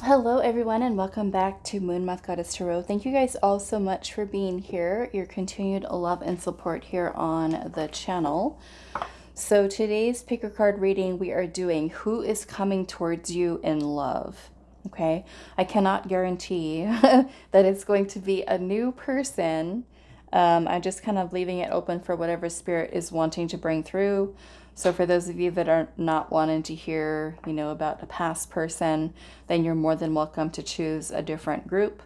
Hello everyone and welcome back to Moonmothgoddess Tarot. Thank you guys all so much for being here, your continued love and support here on the channel. So today's pick a card reading, we are doing who is coming towards you in love. Okay, I cannot guarantee that it's going to be a new person. I'm just kind of leaving it open for whatever spirit is wanting to bring through. So for those of you that are not wanting to hear, about a past person, then you're more than welcome to choose a different group.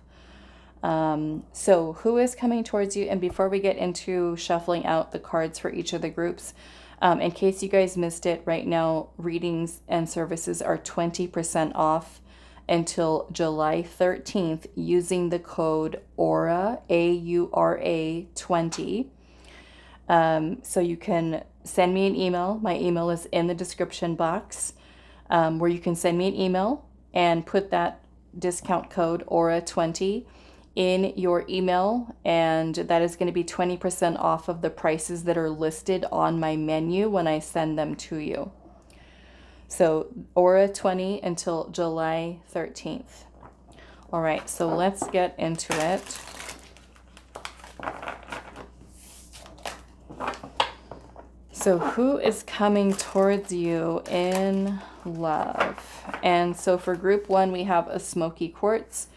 So who is coming towards you? And before we get into shuffling out the cards for each of the groups, in case you guys missed it, right now readings and services are 20% off until July 13th using the code AURA, AURA 20. So you can send me an email. My email is in the description box, where you can send me an email and put that discount code AURA20 in your email, and that is going to be 20% off of the prices that are listed on my menu when I send them to you. So AURA20 until July 13th. All right, so let's get into it. So who is coming towards you in love? And so for group one, we have a Smokey Quartz.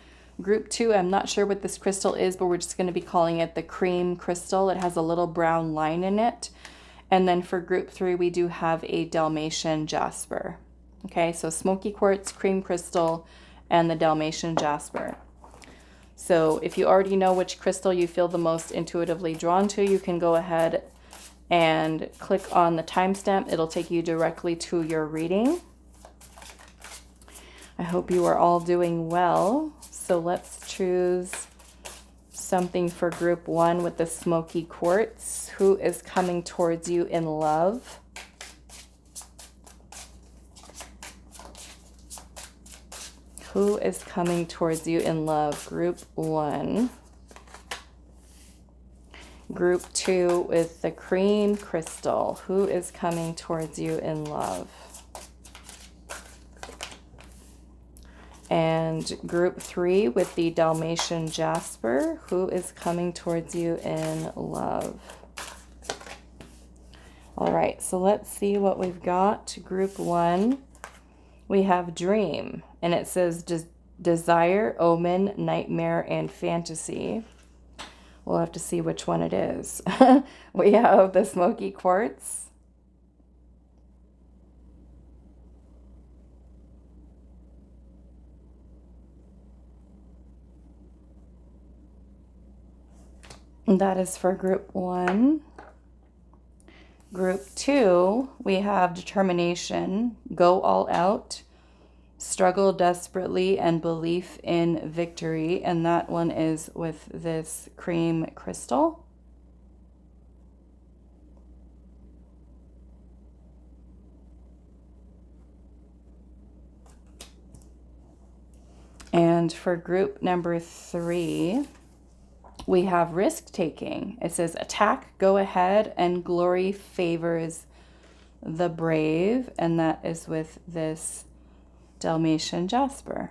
Group two, I'm not sure what this crystal is, but we're just going to be calling it the cream crystal. It has a little brown line in it. And then for group three, we do have a Dalmatian Jasper. Okay, so Smokey Quartz, cream crystal, and the Dalmatian Jasper. So if you already know which crystal you feel the most intuitively drawn to, you can go ahead and click on the timestamp. It'll take you directly to your reading. I hope you are all doing well. So let's choose something for group one with the Smokey Quartz. Who is coming towards you in love? Who is coming towards you in love? Group one. Group two with the cream crystal. Who is coming towards you in love? And group three with the Dalmatian Jasper. Who is coming towards you in love? All right, so let's see what we've got. Group one, we have Dream, and it says Desire, Omen, Nightmare, and Fantasy. We'll have to see which one it is. We have the Smokey Quartz. And that is for group one. Group two, we have Determination, Go All Out, Struggle Desperately, and Belief in Victory. And that one is with this cream crystal. And for group number three, we have Risk Taking. It says Attack, Go Ahead, and Glory Favors the Brave. And that is with this Dalmatian Jasper.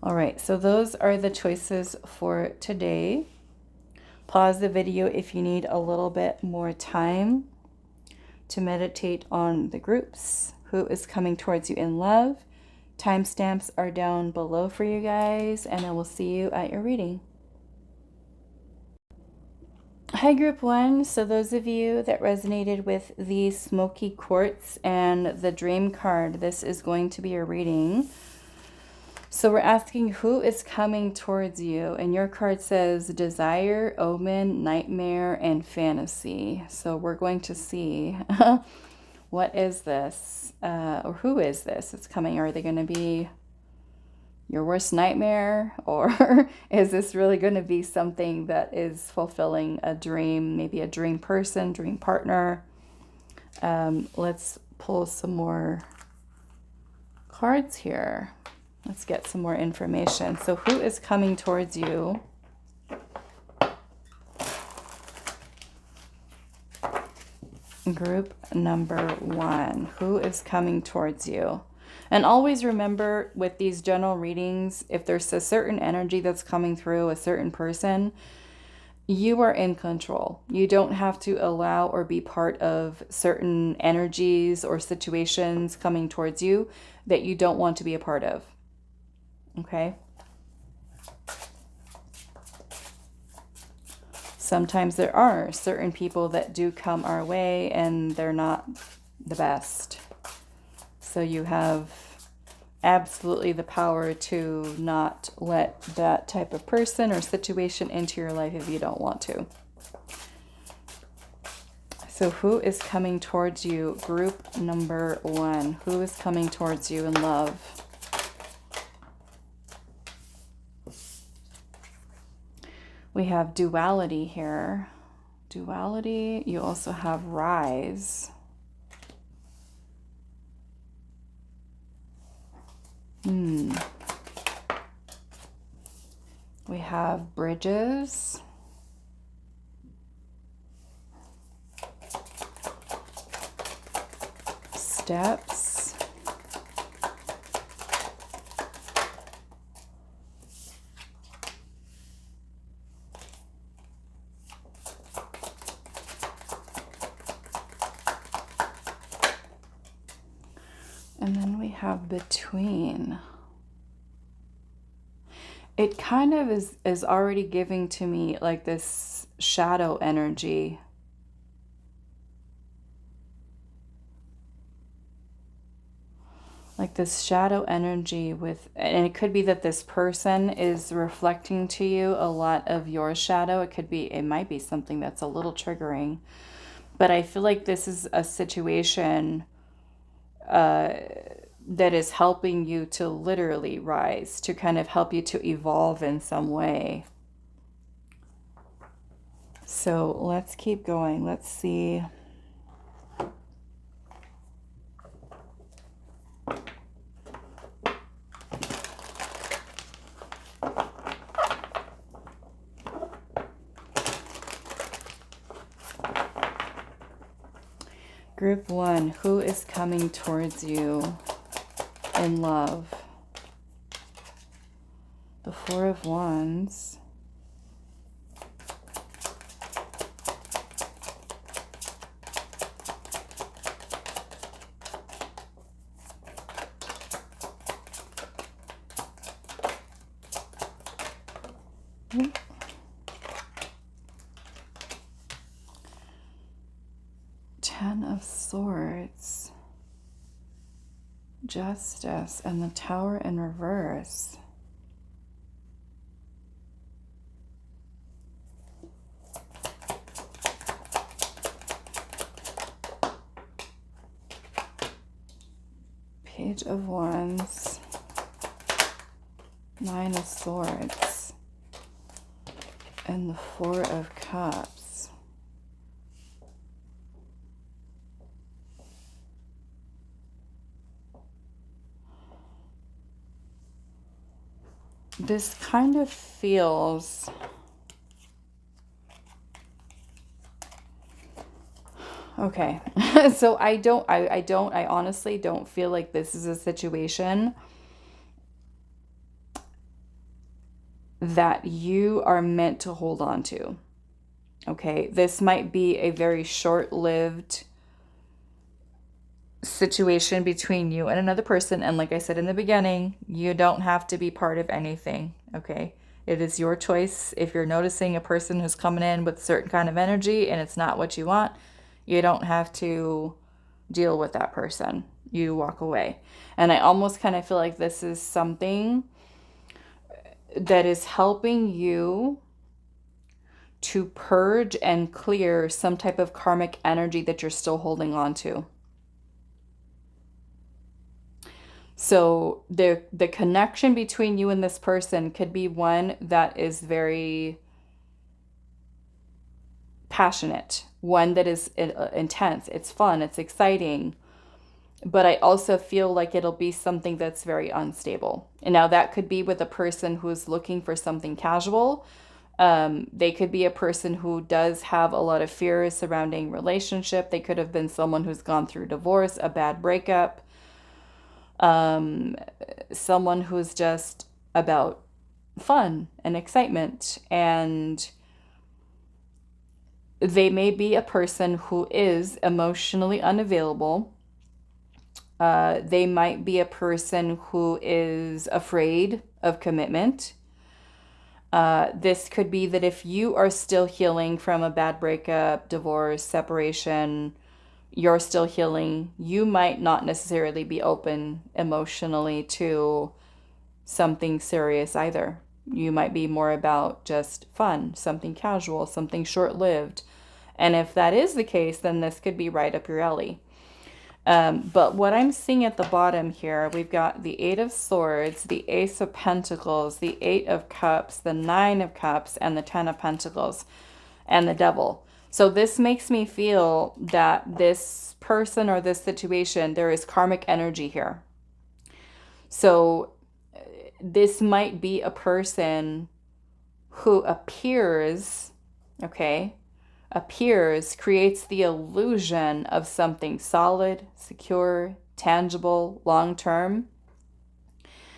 All right, so those are the choices for today. Pause the video if you need a little bit more time to meditate on the groups. Who is coming towards you in love? Timestamps are down below for you guys, and I will see you at your reading. Hi group one, so those of you that resonated with the Smokey Quartz and the Dream card, this is going to be a reading. So we're asking who is coming towards you, and your card says Desire, Omen, Nightmare, and Fantasy. So we're going to see what is this, or who is this that's coming. Are they going to be your worst nightmare, or is this really going to be something that is fulfilling a dream, maybe a dream person, dream partner? Let's pull some more cards here. Let's get some more information. So who is coming towards you Group number 1, who is coming towards you? And always remember with these general readings, if there's a certain energy that's coming through a certain person, you are in control. You don't have to allow or be part of certain energies or situations coming towards you that you don't want to be a part of. Okay? Sometimes there are certain people that do come our way and they're not the best. So you have absolutely the power to not let that type of person or situation into your life if you don't want to. So who is coming towards you? Group number 1. Who is coming towards you in love? We have duality here. Duality. You also have rise. We have bridges. Steps. And then we have between. It kind of is already giving to me like this shadow energy. Like this shadow energy with, and it could be that this person is reflecting to you a lot of your shadow. It might be something that's a little triggering, but I feel like this is a situation that is helping you to literally rise, to kind of help you to evolve in some way. So let's keep going. Let's see. Group 1, who is coming towards you in love? The 4 of Wands. Ten of Swords. Justice and the Tower in reverse. Page of Wands. 9 of Swords. And the 4 of Cups. This kind of feels okay. So I honestly don't feel like this is a situation that you are meant to hold on to. Okay, this might be a very short-lived situation between you and another person, and like I said in the beginning, you don't have to be part of anything. Okay, it is your choice. If you're noticing a person who's coming in with certain kind of energy and it's not what you want, you don't have to deal with that person. You walk away. And I almost kind of feel like this is something that is helping you to purge and clear some type of karmic energy that you're still holding on to. So the connection between you and this person could be one that is very passionate, one that is intense, it's fun, it's exciting. But I also feel like it'll be something that's very unstable. And now that could be with a person who's looking for something casual. They could be a person who does have a lot of fears surrounding relationship. They could have been someone who's gone through divorce, a bad breakup, someone who's just about fun and excitement. And they may be a person who is emotionally unavailable. They might be a person who is afraid of commitment. This could be that if you are still healing from a bad breakup, divorce, separation, you're still healing, you might not necessarily be open emotionally to something serious either. You might be more about just fun, something casual, something short-lived. And if that is the case, then this could be right up your alley. But what I'm seeing at the bottom here, we've got the Eight of Swords, the Ace of Pentacles, the Eight of Cups, the Nine of Cups, and the Ten of Pentacles, and the Devil. So this makes me feel that this person or this situation, there is karmic energy here. So this might be a person who appears, creates the illusion of something solid, secure, tangible, long-term,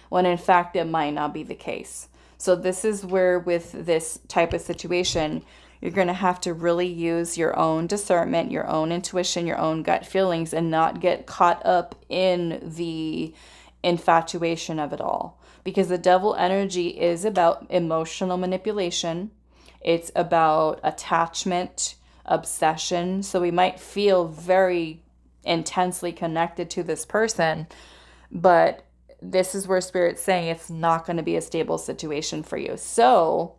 when in fact it might not be the case. So this is where with this type of situation, you're going to have to really use your own discernment, your own intuition, your own gut feelings, and not get caught up in the infatuation of it all. Because the Devil energy is about emotional manipulation. It's about attachment, obsession. So we might feel very intensely connected to this person, but this is where Spirit's saying it's not going to be a stable situation for you. So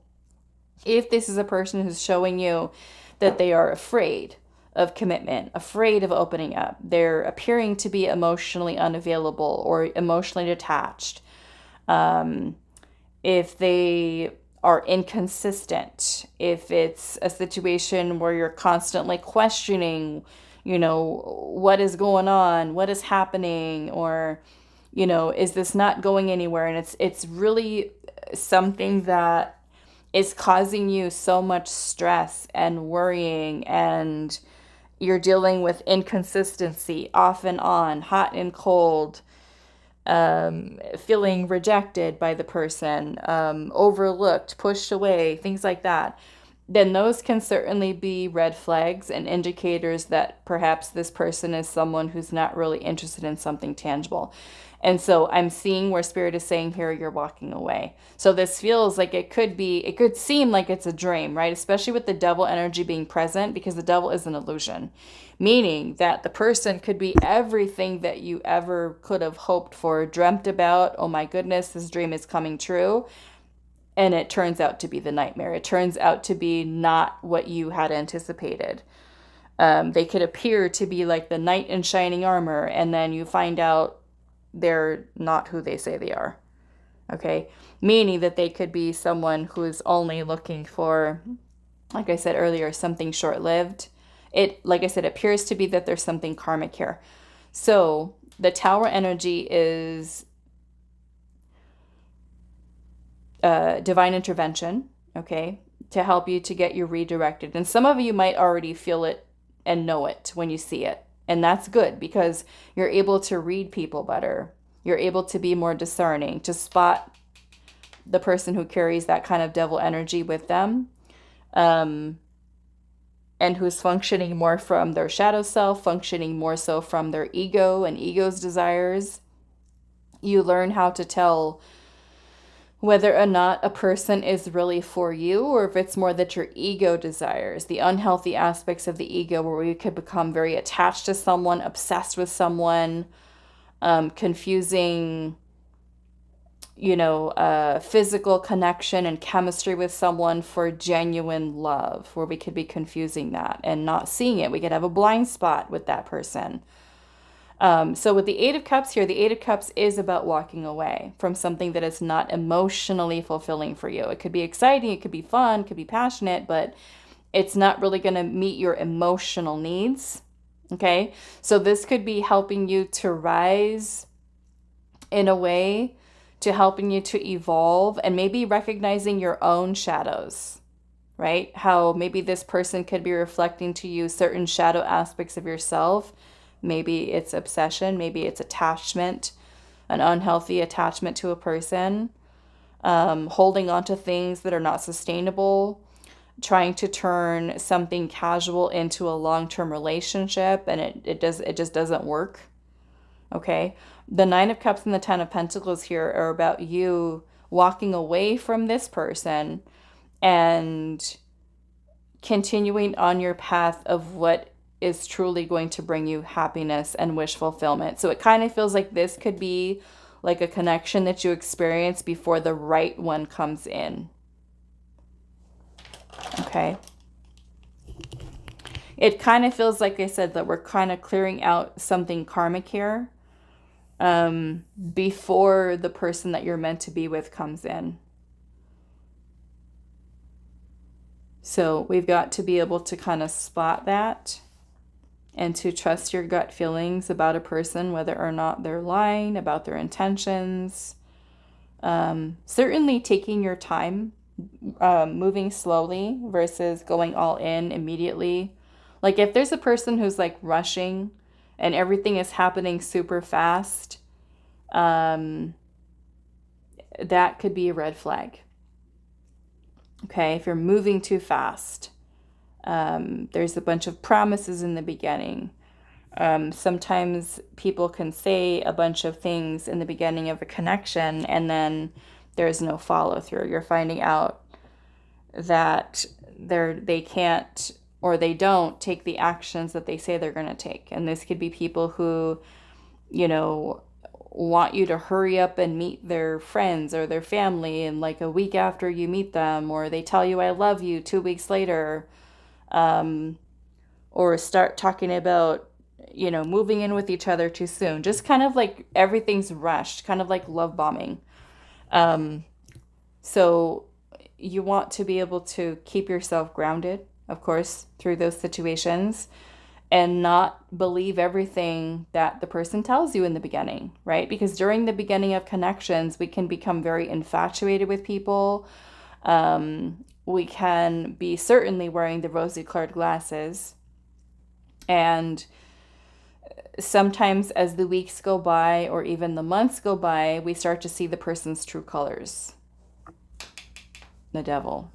if this is a person who's showing you that they are afraid of commitment, afraid of opening up, they're appearing to be emotionally unavailable or emotionally detached, if they are inconsistent, if it's a situation where you're constantly questioning, what is going on, what is happening, or, is this not going anywhere? And it's really something that is causing you so much stress and worrying, and you're dealing with inconsistency off and on, hot and cold, feeling rejected by the person, overlooked, pushed away, things like that, then those can certainly be red flags and indicators that perhaps this person is someone who's not really interested in something tangible. And so I'm seeing where Spirit is saying here, you're walking away. So this feels like it could seem like it's a dream, right? Especially with the Devil energy being present, because the Devil is an illusion, meaning that the person could be everything that you ever could have hoped for, dreamt about. Oh my goodness, this dream is coming true. And it turns out to be the nightmare. It turns out to be not what you had anticipated. They could appear to be like the knight in shining armor, and then you find out they're not who they say they are. Okay? Meaning that they could be someone who is only looking for, like I said earlier, something short-lived. It, like I said, appears to be that there's something karmic here. So the Tower energy is divine intervention, okay, to help you to get you redirected. And some of you might already feel it and know it when you see it. And that's good, because you're able to read people better. You're able to be more discerning, to spot the person who carries that kind of Devil energy with them, and who's functioning more from their shadow self, functioning more so from their ego and ego's desires. You learn how to tell whether or not a person is really for you, or if it's more that your ego desires, the unhealthy aspects of the ego, where we could become very attached to someone, obsessed with someone, confusing, physical connection and chemistry with someone for genuine love, where we could be confusing that and not seeing it. We could have a blind spot with that person. So with the Eight of Cups here, the Eight of Cups is about walking away from something that is not emotionally fulfilling for you. It could be exciting, it could be fun, it could be passionate, but it's not really going to meet your emotional needs. Okay? So this could be helping you to rise in a way, to helping you to evolve, and maybe recognizing your own shadows. right? How maybe this person could be reflecting to you certain shadow aspects of yourself. Maybe it's obsession, maybe it's attachment, an unhealthy attachment to a person, holding on to things that are not sustainable, trying to turn something casual into a long-term relationship, and it just doesn't work. Okay. The Nine of Cups and the Ten of Pentacles here are about you walking away from this person and continuing on your path of what is truly going to bring you happiness and wish fulfillment. So it kind of feels like this could be like a connection that you experience before the right one comes in. Okay. It kind of feels like I said that we're kind of clearing out something karmic here before the person that you're meant to be with comes in. So we've got to be able to kind of spot that and to trust your gut feelings about a person, whether or not they're lying about their intentions. Certainly taking your time, moving slowly versus going all in immediately. Like if there's a person who's like rushing and everything is happening super fast, that could be a red flag. Okay, if you're moving too fast, there's a bunch of promises in the beginning. Sometimes people can say a bunch of things in the beginning of a connection and then there's no follow through. You're finding out that they can't or they don't take the actions that they say they're going to take. And this could be people who, want you to hurry up and meet their friends or their family and like a week after you meet them, or they tell you I love you 2 weeks later, or start talking about moving in with each other too soon. Just kind of like everything's rushed, kind of like love bombing. So you want to be able to keep yourself grounded, of course, through those situations, and not believe everything that the person tells you in the beginning, right? Because during the beginning of connections, we can become very infatuated with people. We can be certainly wearing the rosy-colored glasses. And sometimes as the weeks go by or even the months go by, we start to see the person's true colors. The devil,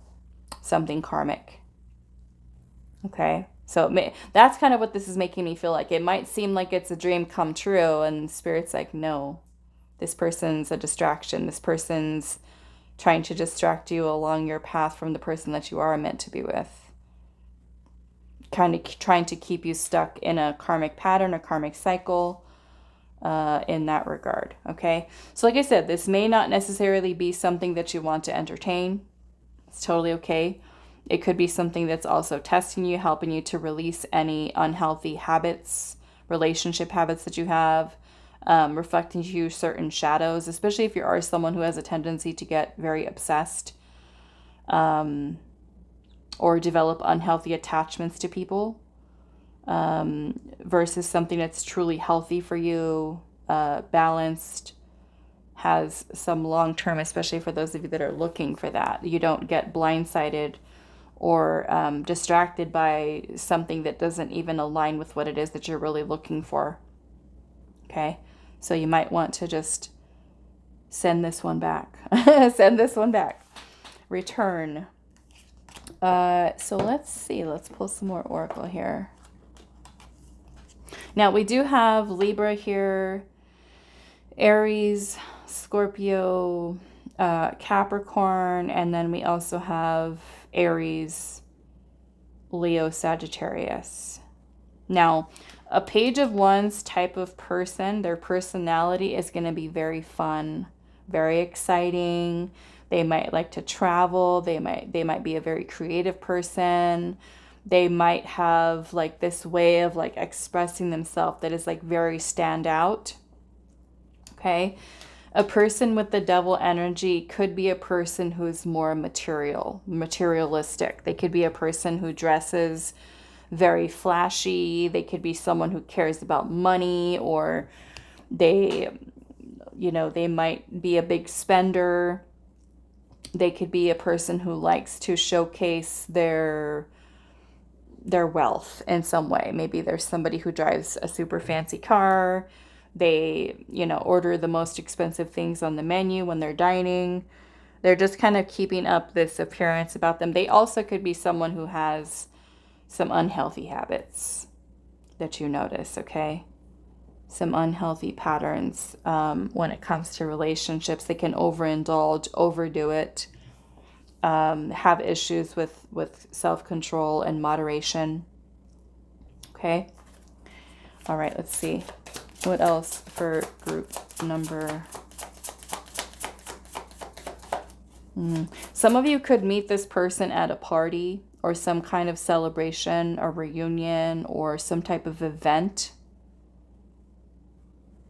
something karmic. Okay. So that's kind of what this is making me feel like. It might seem like it's a dream come true, and Spirit's like, no, this person's a distraction. This person's trying to distract you along your path from the person that you are meant to be with. Kind of trying to keep you stuck in a karmic pattern, a karmic cycle in that regard. Okay. So like I said, this may not necessarily be something that you want to entertain. It's totally okay. It could be something that's also testing you, helping you to release any unhealthy habits, relationship habits that you have, reflecting to you certain shadows, especially if you are someone who has a tendency to get very obsessed or develop unhealthy attachments to people, versus something that's truly healthy for you, balanced, has some long-term, especially for those of you that are looking for that. You don't get blindsided or distracted by something that doesn't even align with what it is that you're really looking for. Okay? So you might want to just send this one back. Send this one back. Return. So let's see. Let's pull some more oracle here. Now, we do have Libra here, Aries, Scorpio, Capricorn, and then we also have Aries, Leo, Sagittarius. Now, a Page of Wands type of person, their personality is going to be very fun, very exciting. They might like to travel. They might be a very creative person. They might have like this way of like expressing themselves that is like very standout. Okay. A person with the devil energy could be a person who's more materialistic. They could be a person who dresses very flashy. They could be someone who cares about money, or they might be a big spender. They could be a person who likes to showcase their wealth in some way. Maybe there's somebody who drives a super fancy car. They, order the most expensive things on the menu when they're dining. They're just kind of keeping up this appearance about them. They also could be someone who has some unhealthy habits that you notice, okay? Some unhealthy patterns when it comes to relationships. They can overindulge, overdo it, have issues with self-control and moderation. Okay? All right, let's see. What else for group number? Some of you could meet this person at a party or some kind of celebration or reunion or some type of event.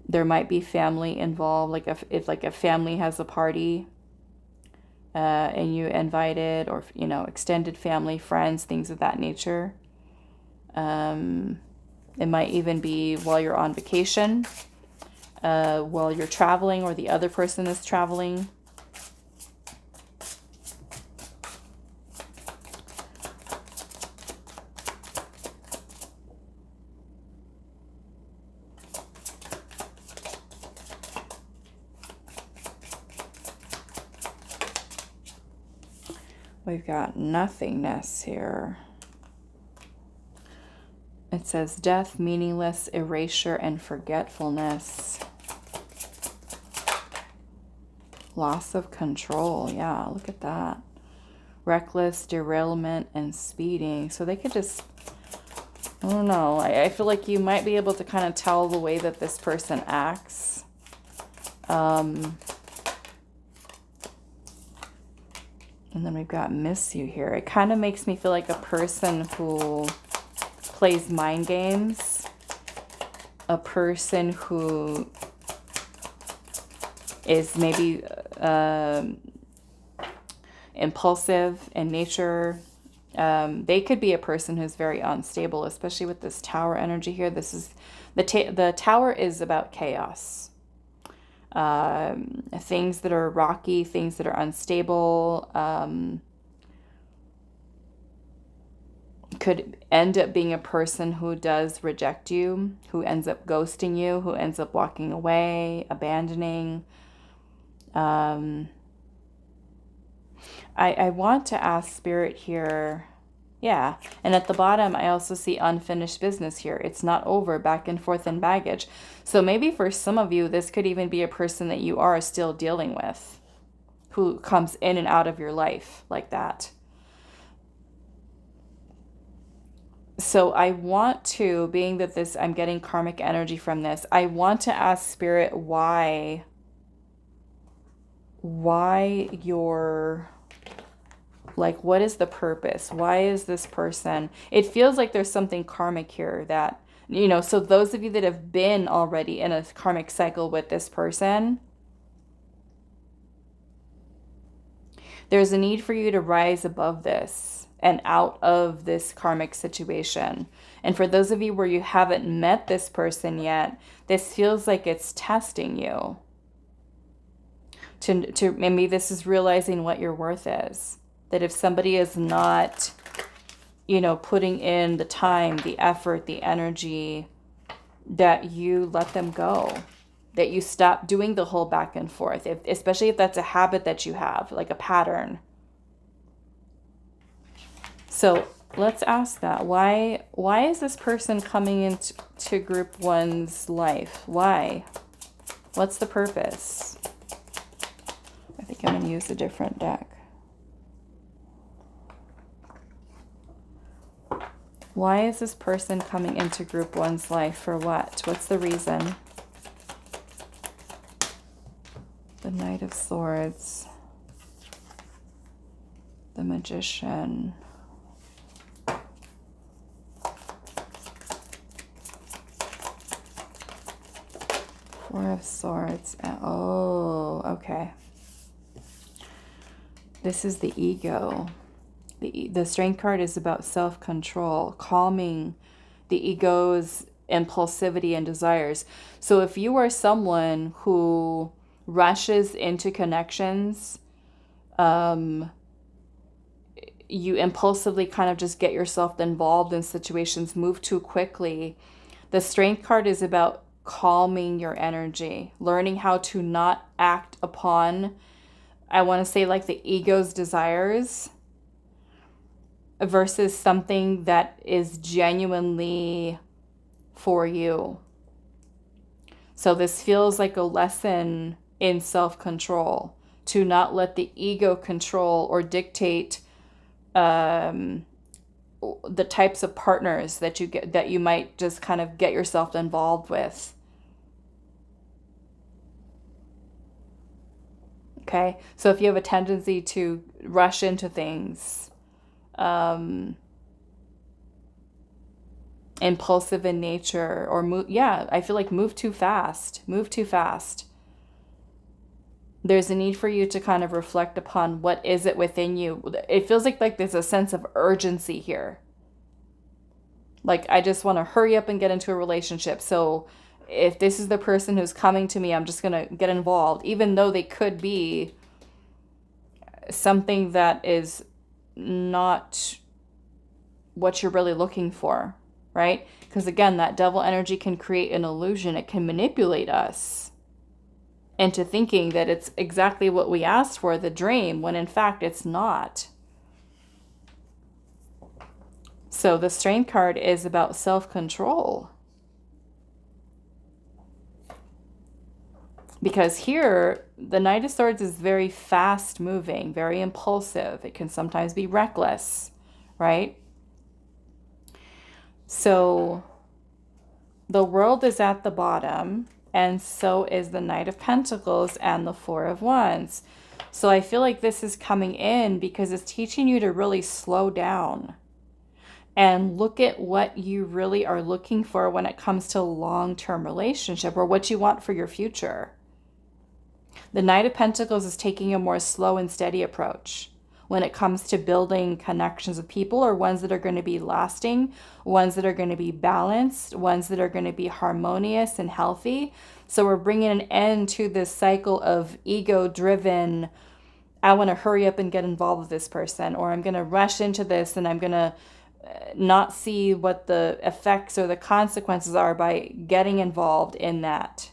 There might be family involved, like if like a family has a party and you invited, or extended family, friends, things of that nature. It might even be while you're on vacation, while you're traveling, or the other person is traveling. We've got nothingness here. It says death, meaningless, erasure, and forgetfulness. Loss of control. Yeah, look at that. Reckless, derailment, and speeding. So they could just, I don't know. I feel like you might be able to kind of tell the way that this person acts. And then we've got miss you here. It kind of makes me feel like a person who plays mind games. A person who is maybe impulsive in nature. They could be a person who's very unstable, especially with this tower energy here. This is the tower is about chaos. Things that are rocky, things that are unstable, could end up being a person who does reject you, who ends up ghosting you, who ends up walking away, abandoning. I want to ask Spirit here. Yeah, and at the bottom, I also see unfinished business here. It's not over, back and forth in baggage. So maybe for some of you, this could even be a person that you are still dealing with, who comes in and out of your life like that. So I want to, being that this, I'm getting karmic energy from this, I want to ask Spirit why you're... Like, what is the purpose? Why is this person? It feels like there's something karmic here that, so those of you that have been already in a karmic cycle with this person, there's a need for you to rise above this and out of this karmic situation. And for those of you where you haven't met this person yet, this feels like it's testing you. To maybe this is realizing what your worth is. That if somebody is not, putting in the time, the effort, the energy, that you let them go. That you stop doing the whole back and forth. Especially if that's a habit that you have, like a pattern. So let's ask that. Why is this person coming into group one's life? Why? What's the purpose? I think I'm going to use a different deck. Why is this person coming into group one's life? For what? What's the reason? The Knight of Swords. The Magician. Four of Swords. Oh, okay. This is the ego. The Strength card is about self-control, calming the ego's impulsivity and desires. So if you are someone who rushes into connections, You impulsively kind of just get yourself involved in situations, move too quickly. The Strength card is about calming your energy, learning how to not act upon, I want to say, like the ego's desires versus something that is genuinely for you. So this feels like a lesson in self-control, to not let the ego control or dictate the types of partners that you might just kind of get yourself involved with. Okay, so if you have a tendency to rush into things, impulsive in nature, or I feel like move too fast. There's a need for you to kind of reflect upon what is it within you. It feels like there's a sense of urgency here. Like, I just want to hurry up and get into a relationship. So if this is the person who's coming to me, I'm just going to get involved, even though they could be something that is not what you're really looking for, right? Because again, that devil energy can create an illusion. It can manipulate us into thinking that it's exactly what we asked for, the dream, when in fact it's not. So the Strength card is about self-control. Because here, the Knight of Swords is very fast moving, very impulsive. It can sometimes be reckless, right? So the World is at the bottom, and so is the Knight of Pentacles and the Four of Wands. So I feel like this is coming in because it's teaching you to really slow down and look at what you really are looking for when it comes to a long-term relationship, or what you want for your future. The Knight of Pentacles is taking a more slow and steady approach when it comes to building connections with people, or ones that are going to be lasting, ones that are going to be balanced, ones that are going to be harmonious and healthy. So we're bringing an end to this cycle of ego-driven, I want to hurry up and get involved with this person, or I'm going to rush into this and I'm going to not see what the effects or the consequences are by getting involved in that.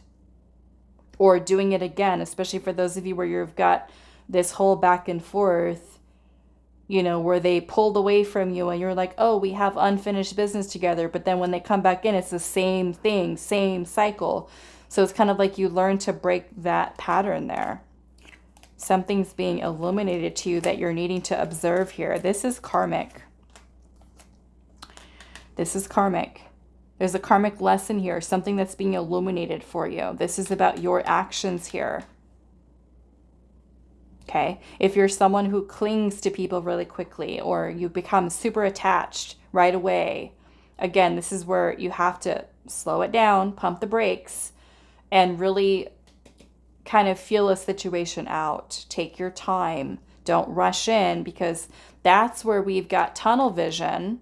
Or doing it again, especially for those of you where you've got this whole back and forth, you know, where they pulled away from you and you're like, oh, we have unfinished business together. But then when they come back in, it's the same thing, same cycle. So it's kind of like you learn to break that pattern there. Something's being illuminated to you that you're needing to observe here. This is karmic. This is karmic. There's a karmic lesson here, something that's being illuminated for you. This is about your actions here. Okay? If you're someone who clings to people really quickly, or you become super attached right away, again, this is where you have to slow it down, pump the brakes, and really kind of feel a situation out. Take your time. Don't rush in, because that's where we've got tunnel vision.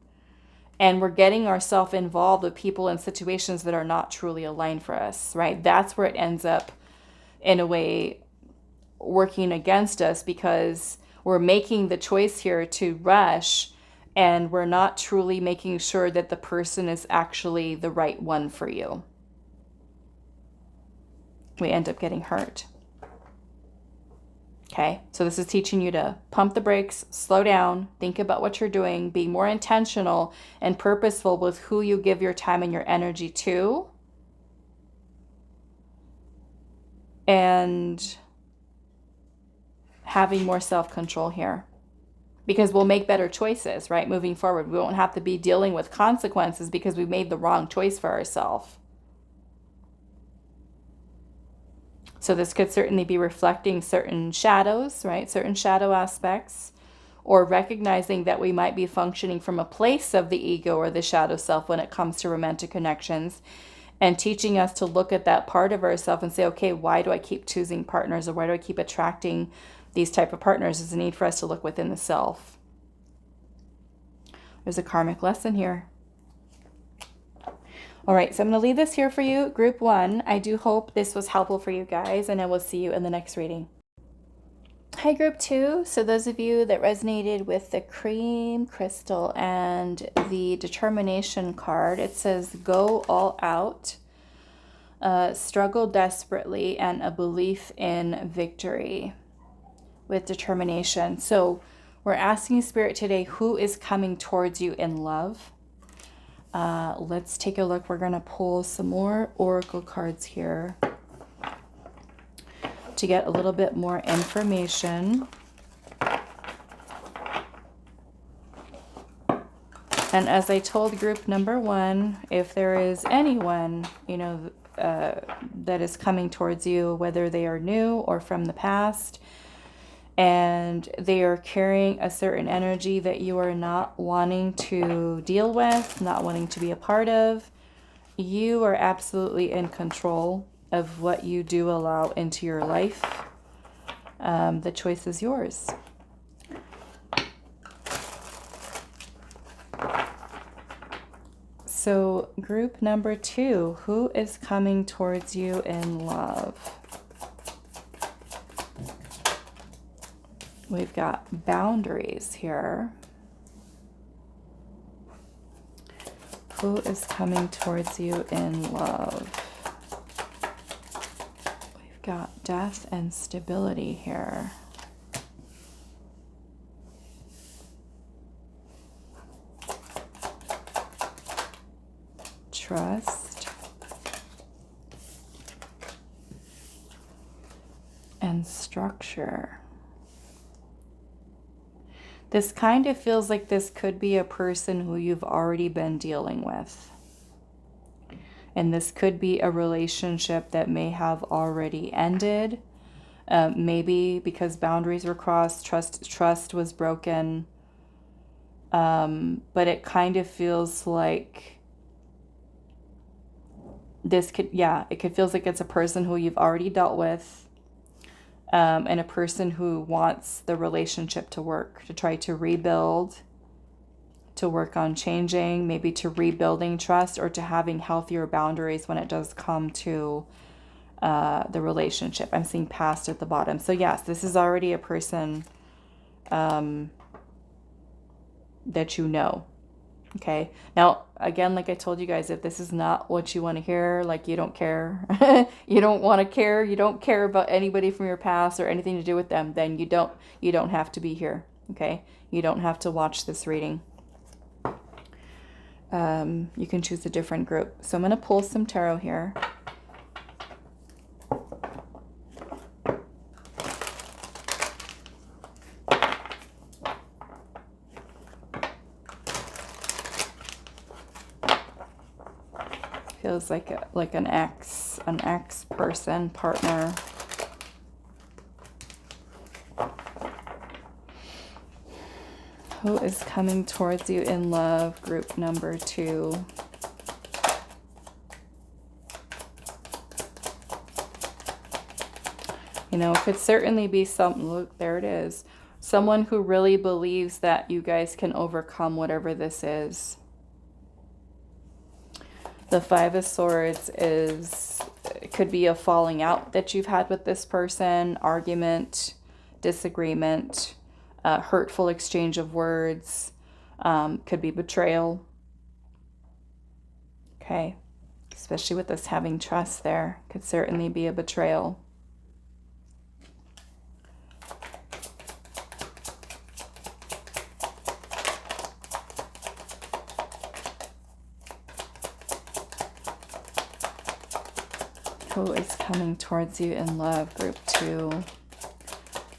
And we're getting ourselves involved with people and situations that are not truly aligned for us, right? That's where it ends up, in a way, working against us, because we're making the choice here to rush, and we're not truly making sure that the person is actually the right one for you. We end up getting hurt. Okay, so this is teaching you to pump the brakes, slow down, think about what you're doing, be more intentional and purposeful with who you give your time and your energy to. And having more self-control here. Because we'll make better choices, right? Moving forward, we won't have to be dealing with consequences because we made the wrong choice for ourselves. So this could certainly be reflecting certain shadows, right? Certain shadow aspects, or recognizing that we might be functioning from a place of the ego or the shadow self when it comes to romantic connections, and teaching us to look at that part of ourselves and say, okay, why do I keep choosing partners, or why do I keep attracting these type of partners? There's a need for us to look within the self. There's a karmic lesson here. All right, so I'm going to leave this here for you, group 1. I do hope this was helpful for you guys, and I will see you in the next reading. Hi, group 2. So those of you that resonated with the cream crystal and the determination card, it says go all out, struggle desperately, and a belief in victory with determination. So we're asking Spirit today, who is coming towards you in love? Let's take a look. We're going to pull some more oracle cards here to get a little bit more information. And as I told group number 1, if there is anyone, you know, that is coming towards you, whether they are new or from the past, and they are carrying a certain energy that you are not wanting to deal with, not wanting to be a part of, you are absolutely in control of what you do allow into your life. The choice is yours. So group number 2, who is coming towards you in love? We've got boundaries here. Who is coming towards you in love? We've got death and stability here. Trust and structure. This kind of feels like this could be a person who you've already been dealing with. And this could be a relationship that may have already ended. Maybe because boundaries were crossed, trust was broken. But it kind of feels like this could, it could feel like it's a person who you've already dealt with. And a person who wants the relationship to work, to try to rebuild, to work on changing, maybe to rebuilding trust, or to having healthier boundaries when it does come to the relationship. I'm seeing past at the bottom. So yes, this is already a person that you know. Okay. Now, again, like I told you guys, if this is not what you want to hear, like you don't care, you don't want to care, you don't care about anybody from your past or anything to do with them, then you don't have to be here. Okay. You don't have to watch this reading. You can choose a different group. So I'm going to pull some tarot here. Feels like an ex person, partner. Who is coming towards you in love, group number 2? You know, it could certainly be look, there it is. Someone who really believes that you guys can overcome whatever this is. The 5 of Swords it could be a falling out that you've had with this person, argument, disagreement, hurtful exchange of words, could be betrayal. Okay, especially with us having trust there, could certainly be a betrayal. Who is coming towards you in love, group 2?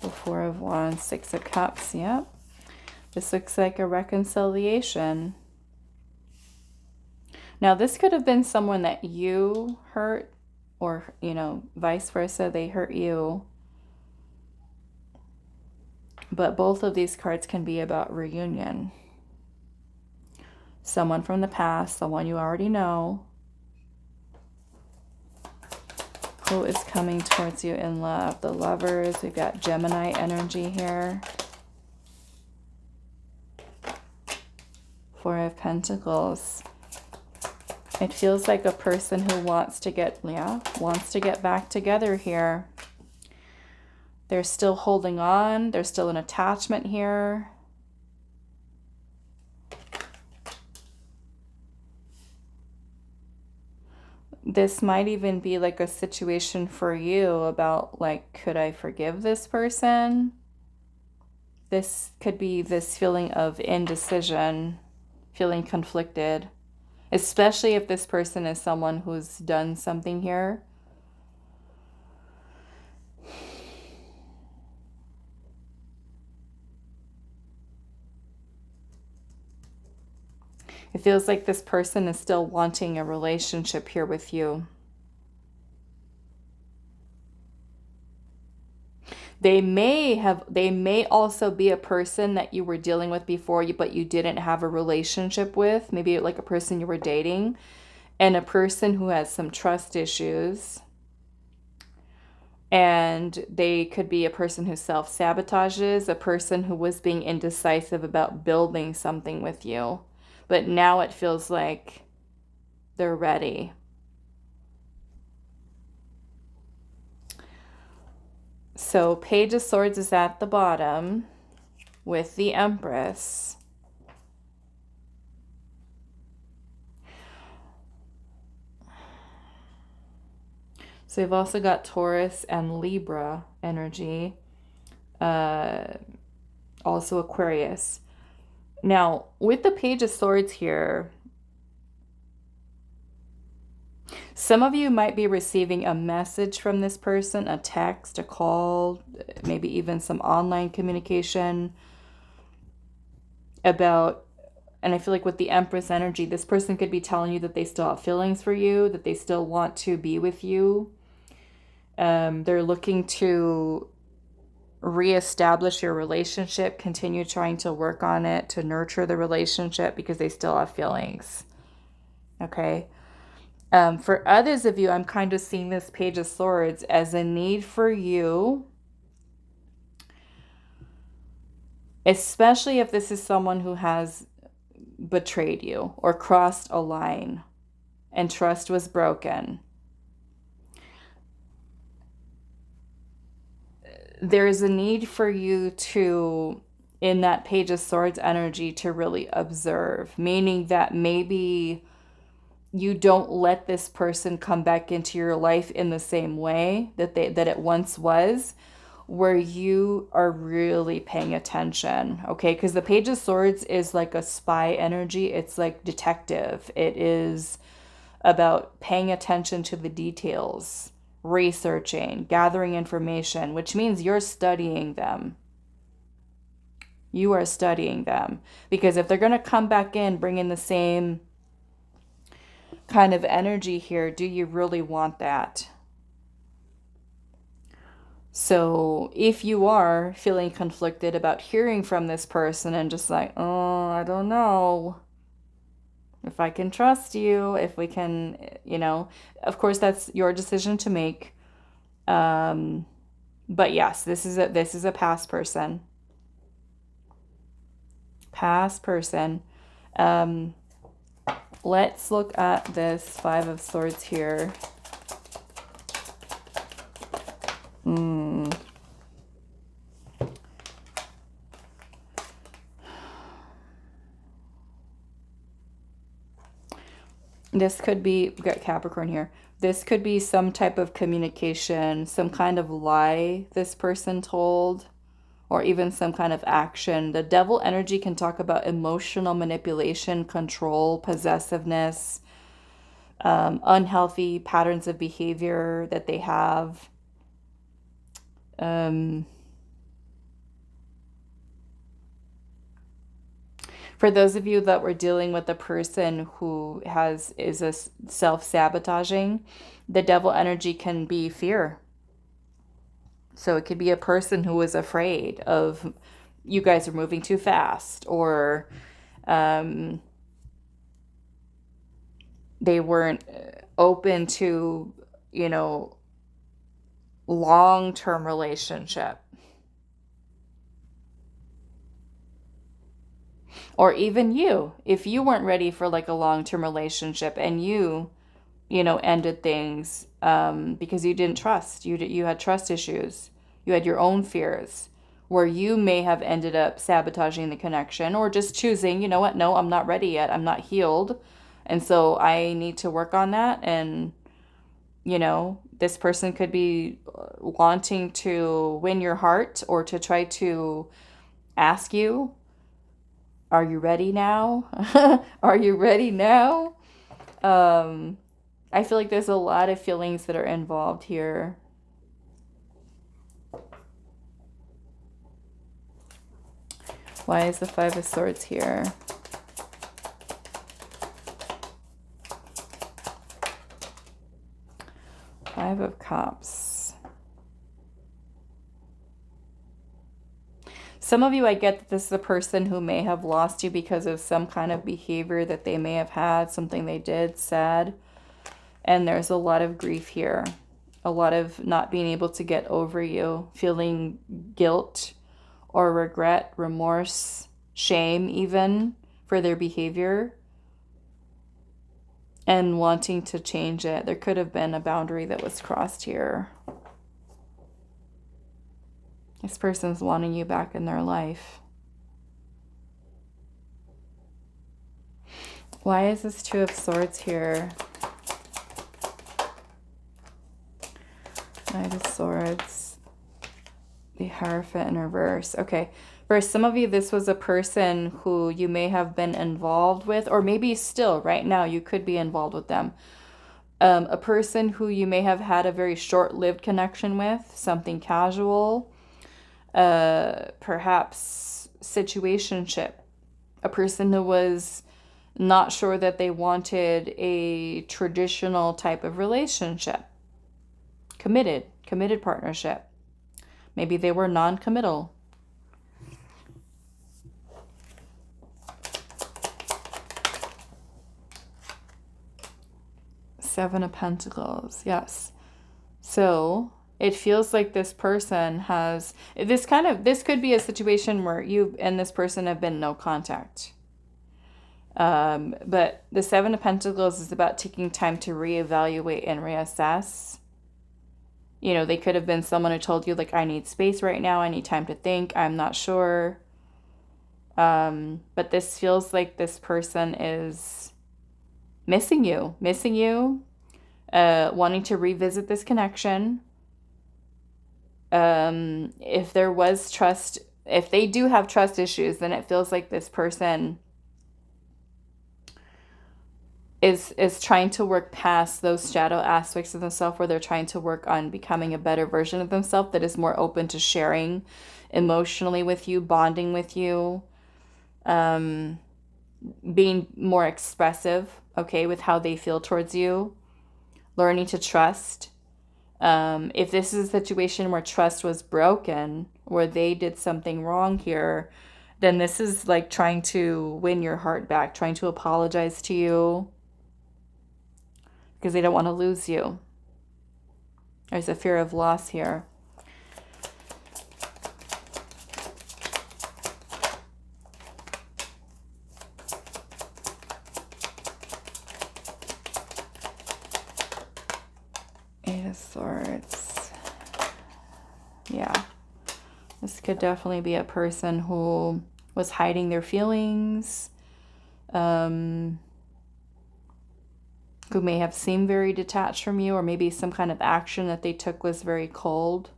The 4 of Wands, 6 of Cups. Yep. This looks like a reconciliation. Now, this could have been someone that you hurt, or, you know, vice versa, they hurt you. But both of these cards can be about reunion. Someone from the past, someone you already know. Who is coming towards you in love? The Lovers. We've got Gemini energy here. 4 of Pentacles. It feels like a person who wants to get back together here. They're still holding on. There's still an attachment here. This might even be like a situation for you about like, could I forgive this person? This could be this feeling of indecision, feeling conflicted, especially if this person is someone who's done something here. It feels like this person is still wanting a relationship here with you. They may also be a person that you were dealing with before, but you didn't have a relationship with. Maybe like a person you were dating, and a person who has some trust issues. And they could be a person who self-sabotages, a person who was being indecisive about building something with you. But now it feels like they're ready. So Page of Swords is at the bottom with the Empress. So we've also got Taurus and Libra energy. Also Aquarius. Now, with the Page of Swords here, some of you might be receiving a message from this person, a text, a call, maybe even some online communication about, and I feel like with the Empress energy, this person could be telling you that they still have feelings for you, that they still want to be with you. They're looking to reestablish your relationship, continue trying to work on it, to nurture the relationship because they still have feelings. Okay. For others of you, I'm kind of seeing this Page of Swords as a need for you, especially if this is someone who has betrayed you or crossed a line and trust was broken. There's a need for you to, in that Page of Swords energy, to really observe, meaning that maybe you don't let this person come back into your life in the same way that it once was, where you are really paying attention, okay? Because the Page of Swords is like a spy energy. It's like detective. It is about paying attention to the details, researching, gathering information, which means you're studying them. You are studying them. Because if they're going to come back in, bring in the same kind of energy here, do you really want that? So if you are feeling conflicted about hearing from this person and just like, oh, I don't know if I can trust you, if we can, of course that's your decision to make. But yes, this is a past person. Past person. Let's look at this Five of Swords here. This could be, we've got Capricorn here. This could be some type of communication, some kind of lie this person told, or even some kind of action. The Devil energy can talk about emotional manipulation, control, possessiveness, unhealthy patterns of behavior that they have. For those of you that were dealing with a person who is a self-sabotaging, the Devil energy can be fear. So it could be a person who was afraid of you guys are moving too fast, or they weren't open to, long-term relationship. Or even you, if you weren't ready for like a long-term relationship and you ended things because you didn't trust. You had trust issues. You had your own fears where you may have ended up sabotaging the connection or just choosing, you know what, no, I'm not ready yet. I'm not healed. And so I need to work on that. And, you know, this person could be wanting to win your heart or to try to ask you, are you ready now? Are you ready now? I feel like there's a lot of feelings that are involved here. Why is the Five of Swords here? Five of Cups. Some of you, I get that this is a person who may have lost you because of some kind of behavior that they may have had, something they did, said. And there's a lot of grief here. A lot of not being able to get over you, feeling guilt or regret, remorse, shame even for their behavior, and wanting to change it. There could have been a boundary that was crossed here. This person's wanting you back in their life. Why is this Two of Swords here? Knight of Swords. The Hierophant in reverse. Okay. For some of you, this was a person who you may have been involved with, or maybe still right now you could be involved with them. A person who you may have had a very short-lived connection with, something casual, perhaps situationship. A person who was not sure that they wanted a traditional type of relationship. Committed partnership. Maybe they were non-committal. Seven of Pentacles, yes. So it feels like this person has, this could be a situation where you and this person have been no contact. But the Seven of Pentacles is about taking time to reevaluate and reassess. You know, they could have been someone who told you, like, I need space right now. I need time to think. I'm not sure. But this feels like this person is missing you, wanting to revisit this connection. If there was trust, if they do have trust issues, then it feels like this person is trying to work past those shadow aspects of themselves, where they're trying to work on becoming a better version of themselves that is more open to sharing emotionally with you, bonding with you, being more expressive, okay, with how they feel towards you, learning to trust. If this is a situation where trust was broken, where they did something wrong here, then this is like trying to win your heart back, trying to apologize to you because they don't want to lose you. There's a fear of loss here. Eight of Swords. Yeah. This could definitely be a person who was hiding their feelings, who may have seemed very detached from you, or maybe some kind of action that they took was very cold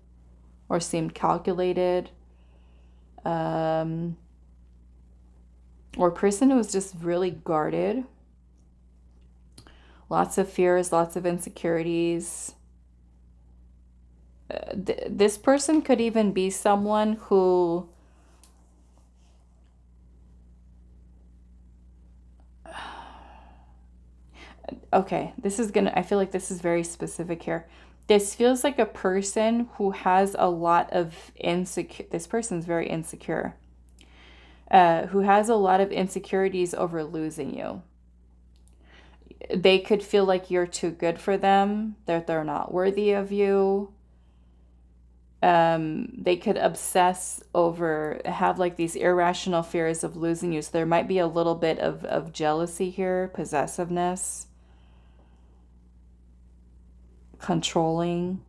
or seemed calculated. Or a person who was just really guarded. Lots of fears, lots of insecurities. This person could even be someone who okay, I feel like this is very specific here. This feels like a person who has a lot of this person's very insecure, who has a lot of insecurities over losing you. They could feel like you're too good for them, that they're not worthy of you. They could obsess over, have like these irrational fears of losing you. So there might be a little bit of jealousy here, possessiveness, controlling.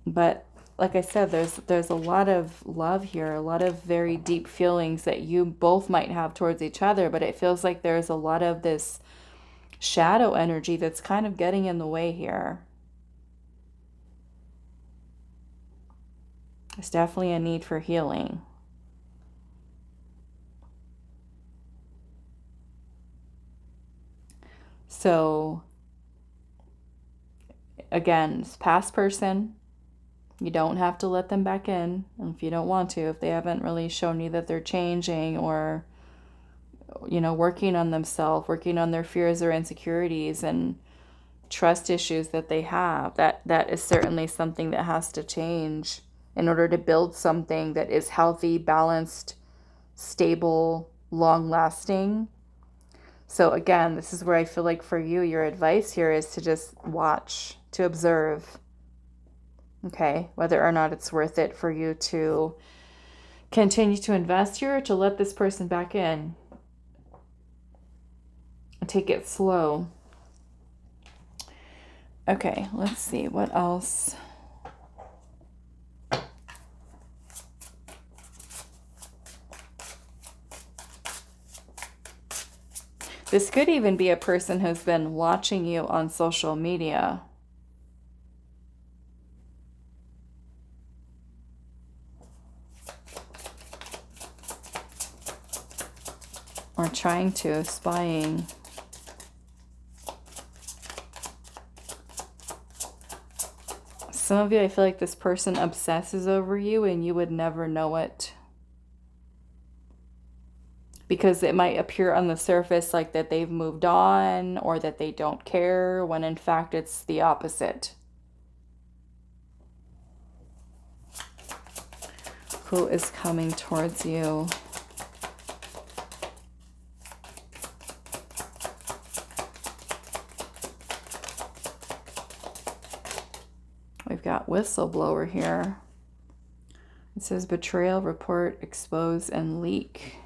But like I said, there's a lot of love here, a lot of very deep feelings that you both might have towards each other, but it feels like there's a lot of this shadow energy that's kind of getting in the way here. There's definitely a need for healing. So again, this past person, you don't have to let them back in if you don't want to, if they haven't really shown you that they're changing or, you know, working on themselves, working on their fears or insecurities and trust issues that they have. That is certainly something that has to change in order to build something that is healthy, balanced, stable, long-lasting. So again, this is where I feel like for you, your advice here is to just watch, to observe, okay, whether or not it's worth it for you to continue to invest here or to let this person back in. Take it slow. Okay, let's see what else. This could even be a person who's been watching you on social media. Or trying to, spying. Some of you, I feel like this person obsesses over you and you would never know it. Because it might appear on the surface like that they've moved on or that they don't care, when in fact it's the opposite. Who is coming towards you? We've got whistleblower here. It says betrayal, report, expose, and leak.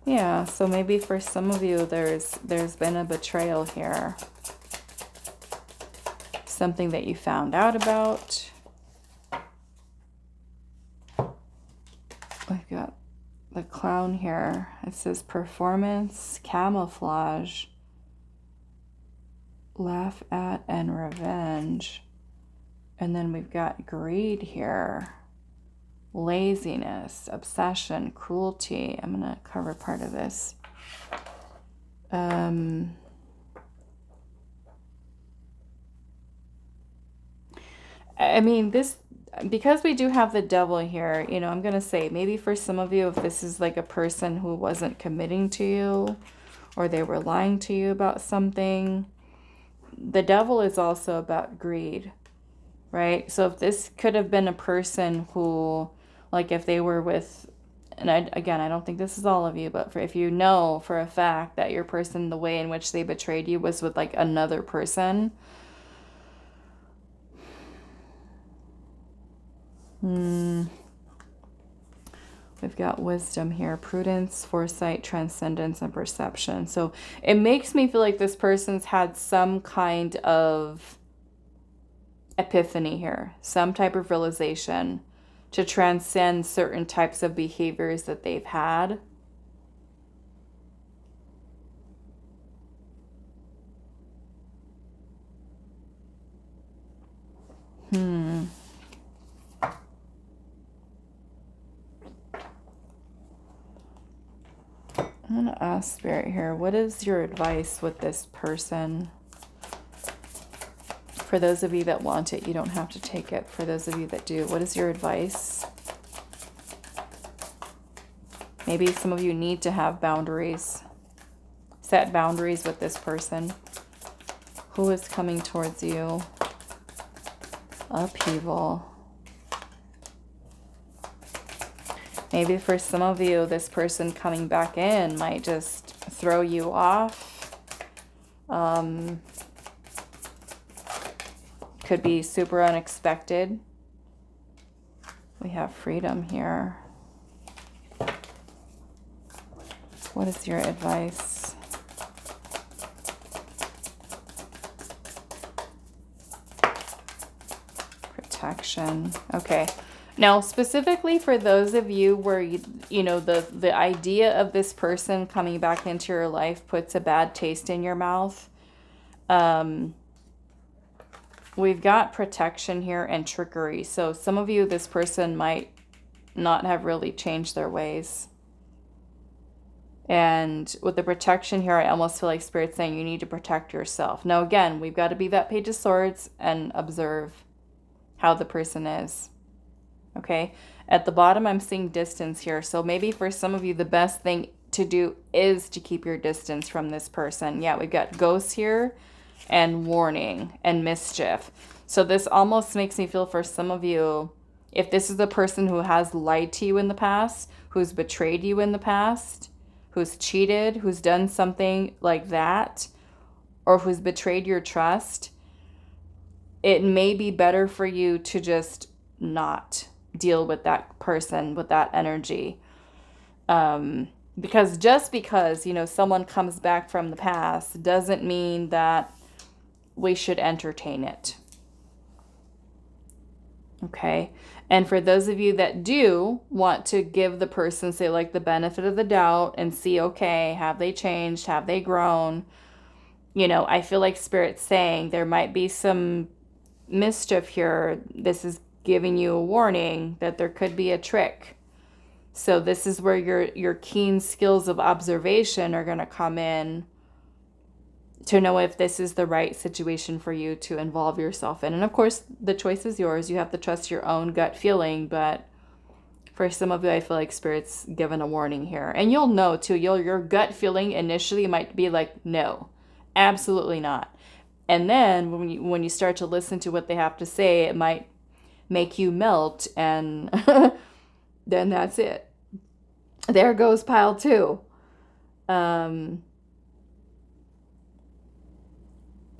Yeah, so maybe for some of you there's been a betrayal here. Something that you found out about. We've got the clown here. It says performance, camouflage, laugh at, and revenge. And then we've got greed here. Laziness, obsession, cruelty. I'm going to cover part of this. I mean, this, because we do have the devil here, you know, I'm going to say maybe for some of you, if this is like a person who wasn't committing to you or they were lying to you about something, the devil is also about greed, right? So if this could have been a person who, like if they were with, and again, I don't think this is all of you, but if you know for a fact that your person, the way in which they betrayed you was with like another person, we've got wisdom here, prudence, foresight, transcendence, and perception. So it makes me feel like this person's had some kind of epiphany here, some type of realization to transcend certain types of behaviors that they've had. I'm going to ask Spirit here, what is your advice with this person? For those of you that want it, you don't have to take it. For those of you that do, what is your advice? Maybe some of you need to have boundaries. Set boundaries with this person. Who is coming towards you? Upheaval. Maybe for some of you, this person coming back in might just throw you off. Could be super unexpected. We have freedom here. What is your advice? protection. Okay. Now, specifically for those of you where, you know, the idea of this person coming back into your life puts a bad taste in your mouth, we've got protection here and trickery. So some of you, this person might not have really changed their ways. And with the protection here, I almost feel like Spirit's saying you need to protect yourself. Now, again, we've got to be that Page of Swords and observe how the person is. Okay. At the bottom, I'm seeing distance here. So maybe for some of you, the best thing to do is to keep your distance from this person. Yeah, we've got ghosts here and warning and mischief. So this almost makes me feel for some of you, if this is the person who has lied to you in the past, who's betrayed you in the past, who's cheated, who's done something like that, or who's betrayed your trust, it may be better for you to just not deal with that person, with that energy. Because just because, you know, someone comes back from the past doesn't mean that we should entertain it. Okay. And for those of you that do want to give the person, say, like, the benefit of the doubt and see, okay, have they changed? Have they grown? You know, I feel like Spirit's saying there might be some mischief here. This is giving you a warning that there could be a trick. So this is where your keen skills of observation are going to come in to know if this is the right situation for you to involve yourself in. And of course, the choice is yours. You have to trust your own gut feeling. But for some of you, I feel like Spirit's given a warning here. And you'll know too, your gut feeling initially might be like, no, absolutely not. And then when you start to listen to what they have to say, it might make you melt, and then that's it. There goes pile 2.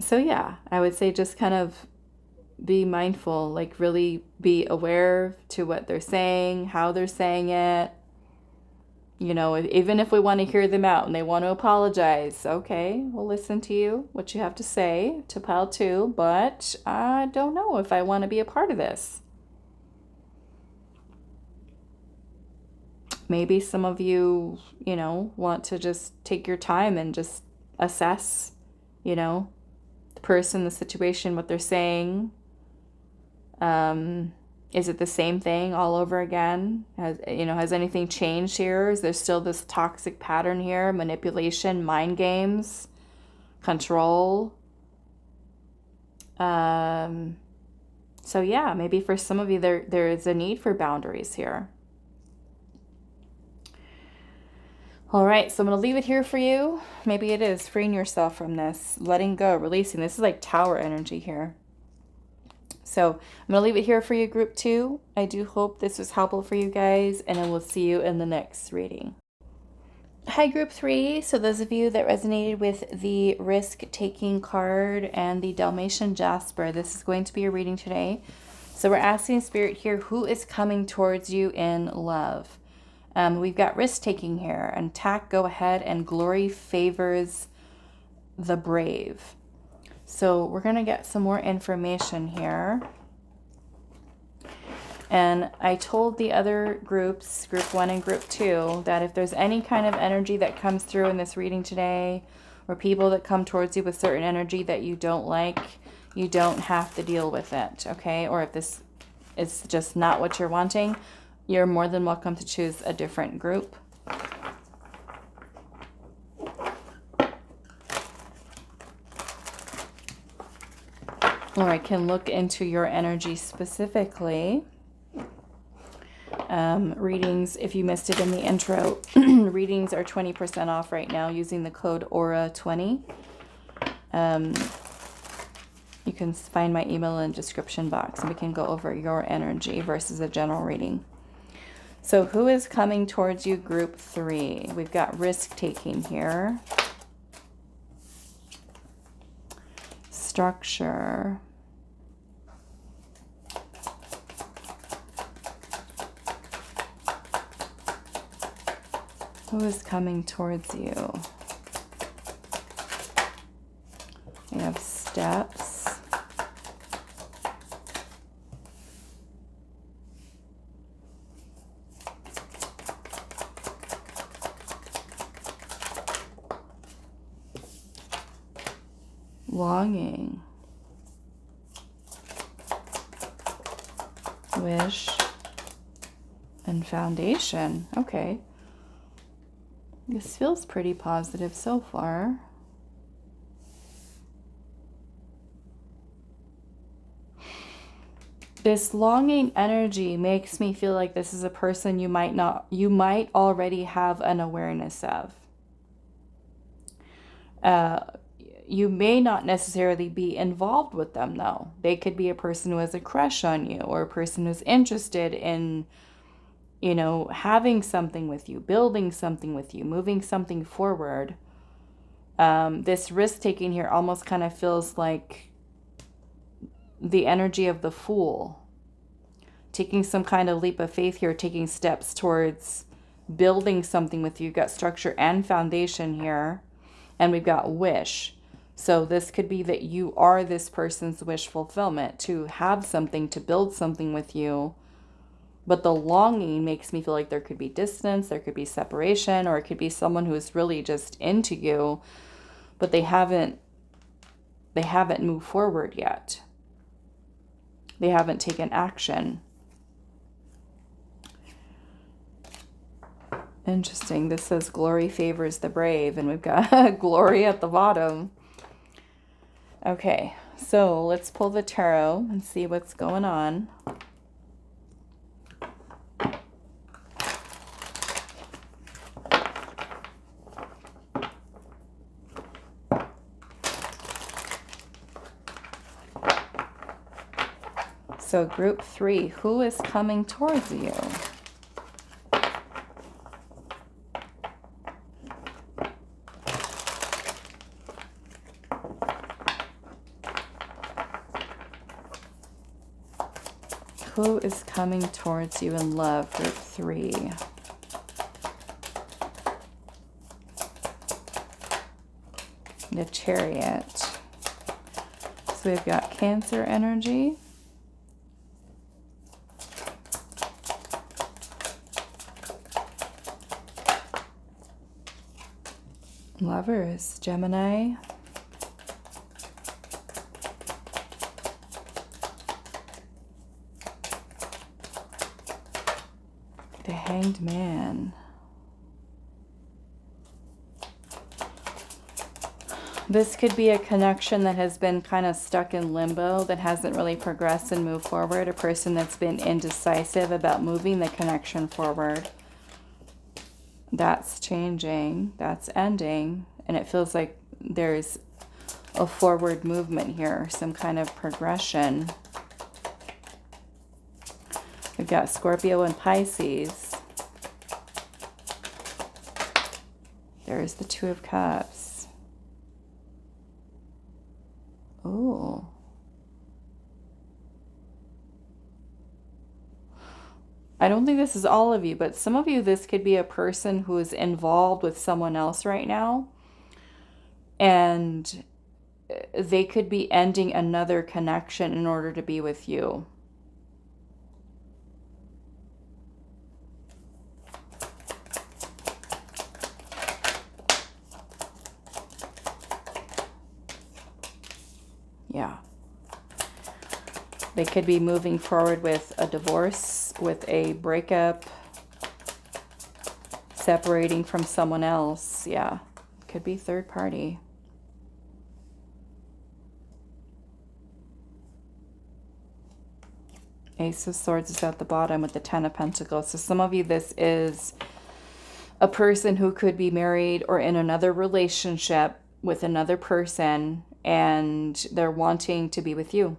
So yeah, I would say just kind of be mindful, like really be aware to what they're saying, how they're saying it. You know, even if we want to hear them out and they want to apologize, okay, we'll listen to you, what you have to say to pile 2, but I don't know if I want to be a part of this. Maybe some of you, you know, want to just take your time and just assess, you know, the person, the situation, what they're saying. Is it the same thing all over again? Has anything changed here? Is there still this toxic pattern here? Manipulation, mind games, control. So yeah, maybe for some of you there is a need for boundaries here. All right, so I'm going to leave it here for you. Maybe it is freeing yourself from this, letting go, releasing. This is like Tower energy here. So I'm going to leave it here for you, Group 2. I do hope this was helpful for you guys, and I will see you in the next reading. Hi, Group 3. So those of you that resonated with the risk-taking card and the Dalmatian Jasper, this is going to be a reading today. So we're asking Spirit here, who is coming towards you in love? We've got risk-taking here, and attack, go ahead, and glory favors the brave. So we're going to get some more information here. And I told the other groups, Group 1 and Group 2, that if there's any kind of energy that comes through in this reading today, or people that come towards you with certain energy that you don't like, you don't have to deal with it, okay? Or if this is just not what you're wanting, you're more than welcome to choose a different group. Or I can look into your energy specifically. Readings, if you missed it in the intro, readings are 20% off right now using the code AURA20. You can find my email in the description box, and we can go over your energy versus a general reading. So who is coming towards you, Group 3? We've got risk-taking here. Structure. Who is coming towards you? We have steps. longing, wish, and foundation. Okay. This feels pretty positive so far. This longing energy makes me feel like this is a person you might already have an awareness of. You may not necessarily be involved with them though. They could be a person who has a crush on you, or a person who's interested in, you know, having something with you, building something with you, moving something forward. This risk-taking here almost kind of feels like the energy of the Fool. Taking some kind of leap of faith here, taking steps towards building something with you. You've got structure and foundation here. And we've got wish. So this could be that you are this person's wish fulfillment, to have something, to build something with you. But the longing makes me feel like there could be distance, there could be separation, or it could be someone who is really just into you, but they haven't moved forward yet. They haven't taken action. Interesting. This says glory favors the brave, and we've got glory at the bottom. Okay, so let's pull the tarot and see what's going on. So group 3, who is coming towards you? Who is coming towards you in love, group 3? The Chariot. So we've got Cancer energy. Lovers, Gemini. The Hanged Man. This could be a connection that has been kind of stuck in limbo, that hasn't really progressed and moved forward. A person that's been indecisive about moving the connection forward. That's changing. That's ending. And it feels like there's a forward movement here, some kind of progression. We've got Scorpio and Pisces. There's the Two of Cups. Oh. I don't think this is all of you, but some of you, this could be a person who is involved with someone else right now. And they could be ending another connection in order to be with you. Yeah. They could be moving forward with a divorce, with a breakup, separating from someone else. Yeah. Could be third party. Ace of Swords is at the bottom with the Ten of Pentacles. So some of you, this is a person who could be married or in another relationship with another person, and they're wanting to be with you.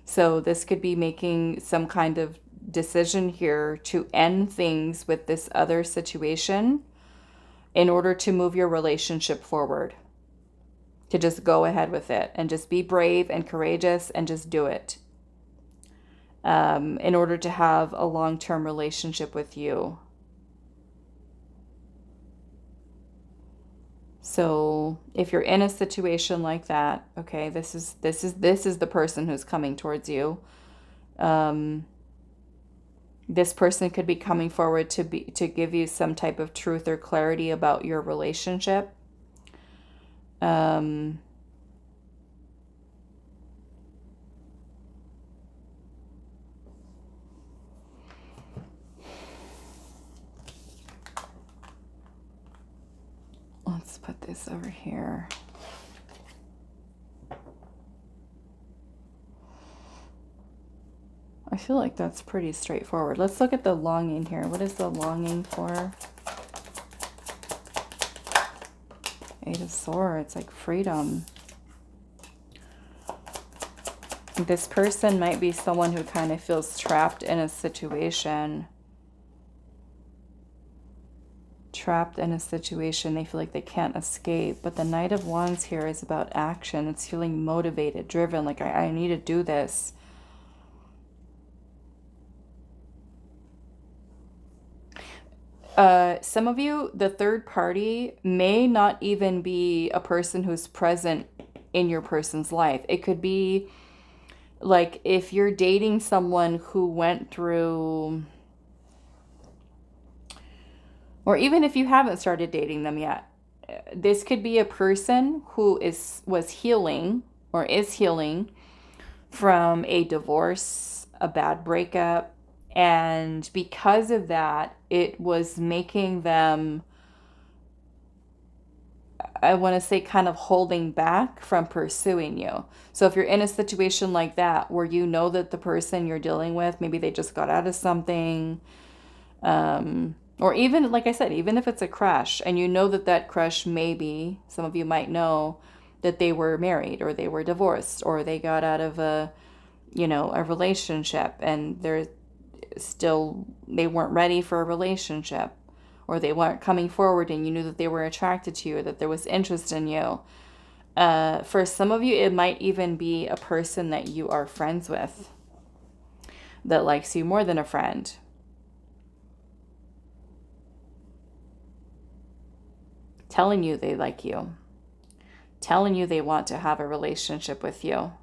So this could be making some kind of decision here to end things with this other situation in order to move your relationship forward. To just go ahead with it and just be brave and courageous and just do it. In order to have a long-term relationship with you. So if you're in a situation like that, okay, this is the person who's coming towards you. This person could be coming forward to give you some type of truth or clarity about your relationship. put this over here. I feel like that's pretty straightforward. Let's look at the longing here. What is the longing for? Eight of Swords, like freedom. This person might be someone who kind of feels trapped in a situation. Trapped in a situation. They feel like they can't escape. But the Knight of Wands here is about action. It's feeling motivated, driven. Like, I need to do this. Some of you, the third party may not even be a person who's present in your person's life. It could be like if you're dating someone who went through, or even if you haven't started dating them yet, this could be a person who was healing or is healing from a divorce, a bad breakup. And because of that, it was making them, I want to say, kind of holding back from pursuing you. So if you're in a situation like that, where you know that the person you're dealing with, maybe they just got out of something, or even, like I said, even if it's a crush, and you know that that crush, maybe, some of you might know that they were married, or they were divorced, or they got out of a relationship, and they weren't ready for a relationship, or they weren't coming forward, and you knew that they were attracted to you, or that there was interest in you. For some of you, it might even be a person that you are friends with that likes you more than a friend. Telling you they like you. Telling you they want to have a relationship with you.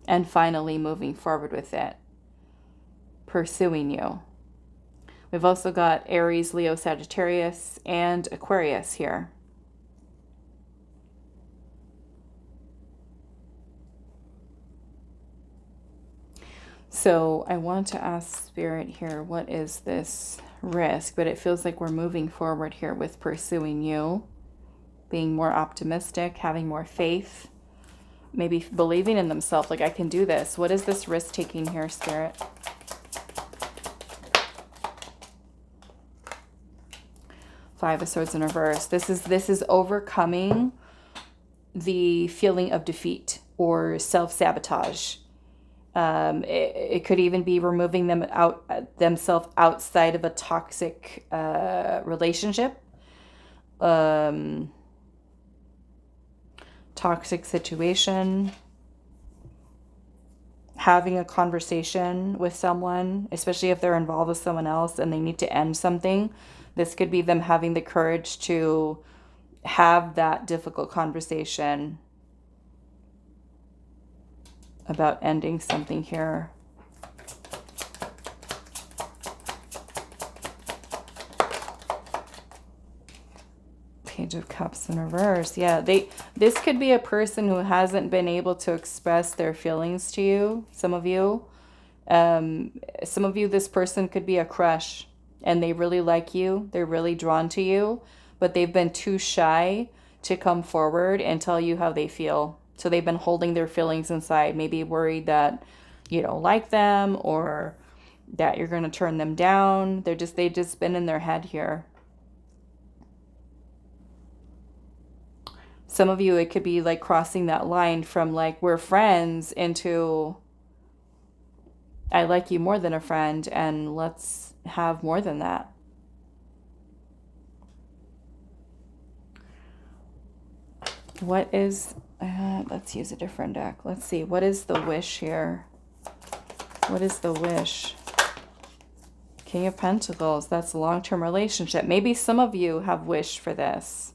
And finally moving forward with it. Pursuing you. We've also got Aries, Leo, Sagittarius, and Aquarius here. So I want to ask Spirit here, what is this risk? But it feels like we're moving forward here with pursuing you, being more optimistic, having more faith, maybe believing in themselves, like I can do this. What is this risk taking here, Spirit? Five of Swords in reverse. This is overcoming the feeling of defeat or self-sabotage. It could even be removing themselves outside of a toxic relationship, toxic situation, having a conversation with someone, especially if they're involved with someone else and they need to end something. This could be them having the courage to have that difficult conversation about ending something here. Page of Cups in reverse. Yeah, this could be a person who hasn't been able to express their feelings to you. Some of you, this person could be a crush. And they really like you. They're really drawn to you. But they've been too shy to come forward and tell you how they feel. So they've been holding their feelings inside. Maybe worried that you don't like them, or that you're going to turn them down. They've just been in their head here. Some of you, it could be like crossing that line from like, we're friends, into I like you more than a friend, and let's have more than that. What is, let's use a different deck. Let's see, what is the wish here? What is the wish? King of Pentacles, that's a long-term relationship. Maybe some of you have wished for this,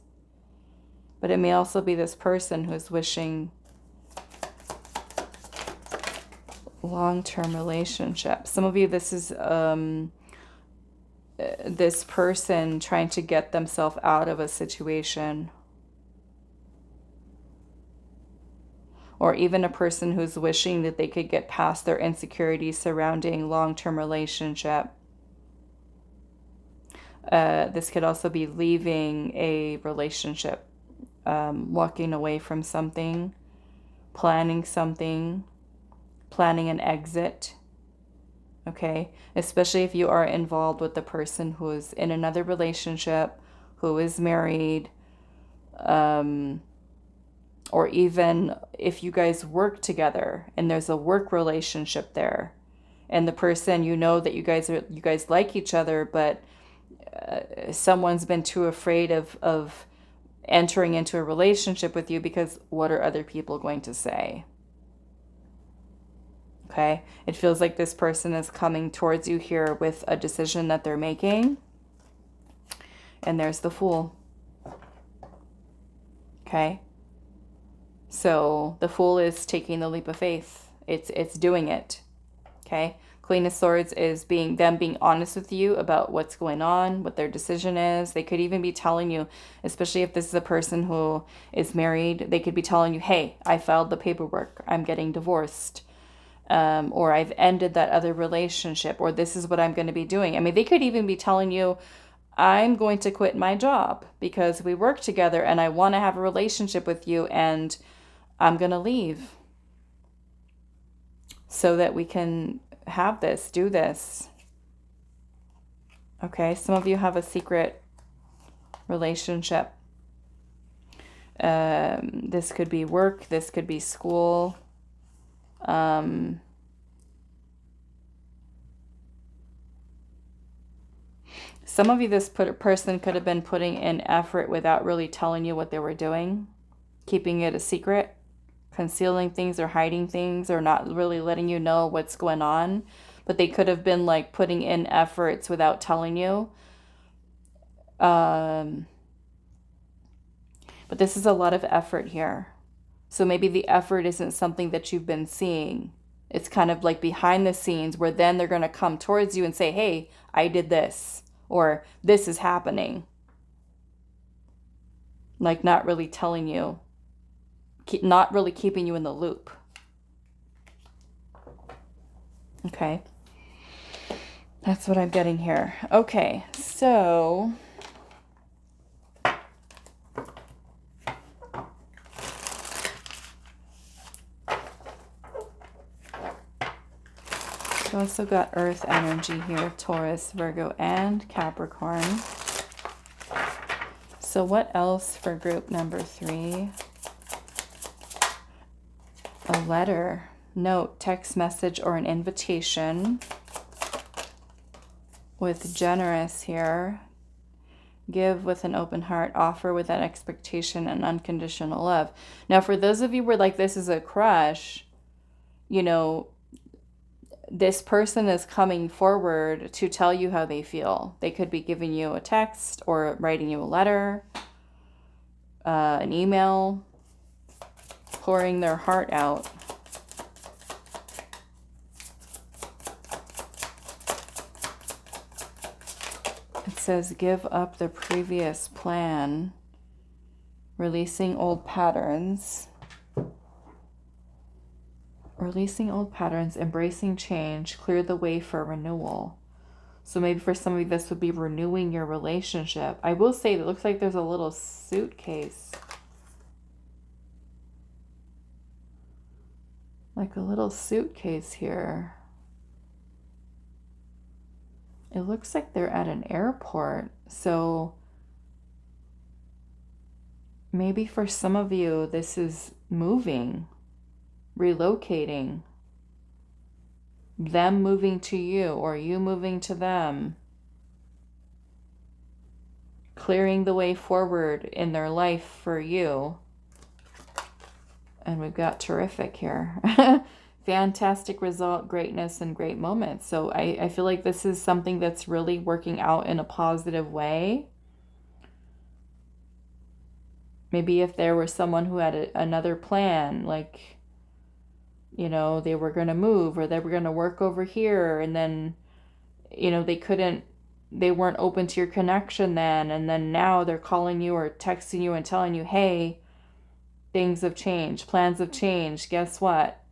but it may also be this person who's wishing long-term relationship. Some of you, this is this person trying to get themselves out of a situation. Or even a person who's wishing that they could get past their insecurities surrounding long-term relationship. This could also be leaving a relationship, walking away from something, planning something, planning an exit. Okay, especially if you are involved with the person who is in another relationship, who is married, or even if you guys work together and there's a work relationship there, and the person, you know that you guys like each other, but someone's been too afraid of entering into a relationship with you because what are other people going to say? Okay, it feels like this person is coming towards you here with a decision that they're making. And there's the Fool. Okay, so the Fool is taking the leap of faith. It's doing it. Okay, Queen of Swords is being honest with you about what's going on, what their decision is. They could even be telling you, especially if this is a person who is married, they could be telling you, hey, I filed the paperwork, I'm getting divorced. Or I've ended that other relationship, or this is what I'm going to be doing. I mean, they could even be telling you, I'm going to quit my job because we work together and I want to have a relationship with you, and I'm going to leave so that we can have this, do this. Okay, some of you have a secret relationship. This could be work, this could be school. Some of you, this person could have been putting in effort without really telling you what they were doing, keeping it a secret, concealing things or hiding things, or not really letting you know what's going on. But they could have been like putting in efforts without telling you. But this is a lot of effort here. So maybe the effort isn't something that you've been seeing. It's kind of like behind the scenes, where then they're going to come towards you and say, hey, I did this, or this is happening. Like not really telling you, not really keeping you in the loop. Okay. That's what I'm getting here. Okay, so we also got Earth energy here, Taurus, Virgo, and Capricorn. So what else for group number 3? A letter, note, text message, or an invitation. With generous here. Give with an open heart, offer with an expectation and unconditional love. Now, for those of you where like this is a crush, you know, this person is coming forward to tell you how they feel. They could be giving you a text or writing you a letter, an email, pouring their heart out. It says, give up the previous plan, releasing old patterns. Releasing old patterns, embracing change, clear the way for renewal. So maybe for some of you, this would be renewing your relationship. I will say it looks like there's a little suitcase. Like a little suitcase here. It looks like they're at an airport. So maybe for some of you, this is moving. Relocating, them moving to you or you moving to them, clearing the way forward in their life for you. And we've got terrific here. Fantastic result, greatness, and great moments. So I feel like this is something that's really working out in a positive way. Maybe if there was someone who had another plan, like, you know, they were going to move or they were going to work over here, and then, you know, they weren't open to your connection then, and then now they're calling you or texting you and telling you, hey, things have changed, plans have changed. Guess what?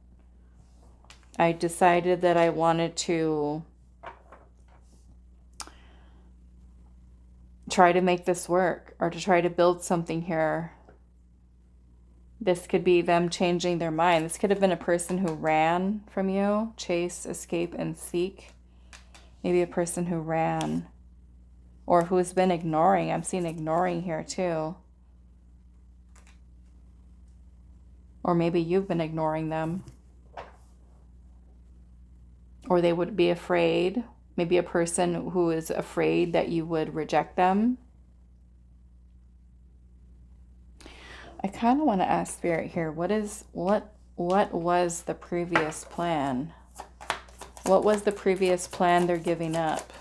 I decided that I wanted to try to make this work or to try to build something here. This could be them changing their mind. This could have been a person who ran from you. Chase, escape, and seek. Maybe a person who ran. Or who has been ignoring. I'm seeing ignoring here too. Or maybe you've been ignoring them. Or they would be afraid. Maybe a person who is afraid that you would reject them. I kind of want to ask Spirit here, what was the previous plan? What was the previous plan they're giving up?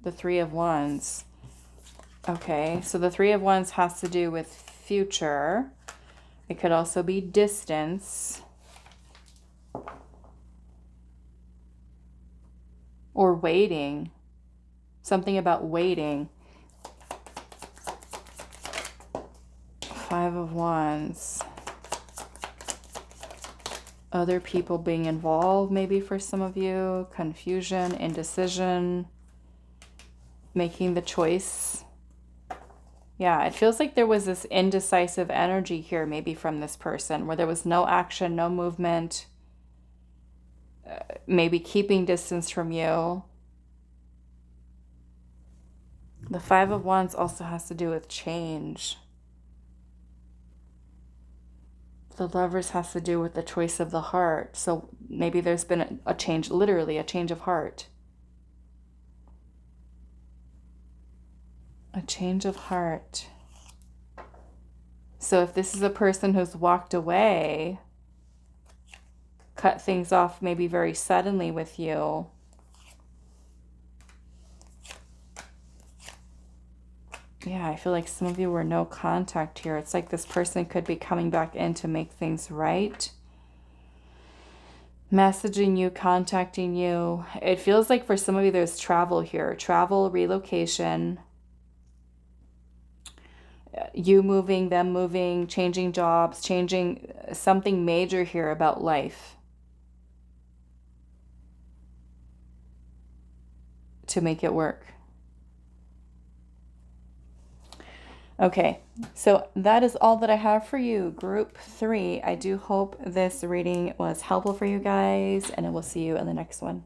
The Three of Wands. Okay, so the Three of Wands has to do with future. It could also be distance. Or waiting. Something about waiting. Five of Wands. Other people being involved, maybe for some of you. Confusion, indecision. Making the choice. Yeah, it feels like there was this indecisive energy here, maybe from this person, where there was no action, no movement. Maybe keeping distance from you. The Five of Wands also has to do with change. The Lovers has to do with the choice of the heart. So maybe there's been a change, literally a change of heart. A change of heart. So if this is a person who's walked away, cut things off maybe very suddenly with you, yeah, I feel like some of you were no contact here. It's like this person could be coming back in to make things right. Messaging you, contacting you. It feels like for some of you there's travel here. Travel, relocation. You moving, them moving, changing jobs, changing something major here about life. To make it work. Okay, so that is all that I have for you, group 3. I do hope this reading was helpful for you guys, and I will see you in the next one.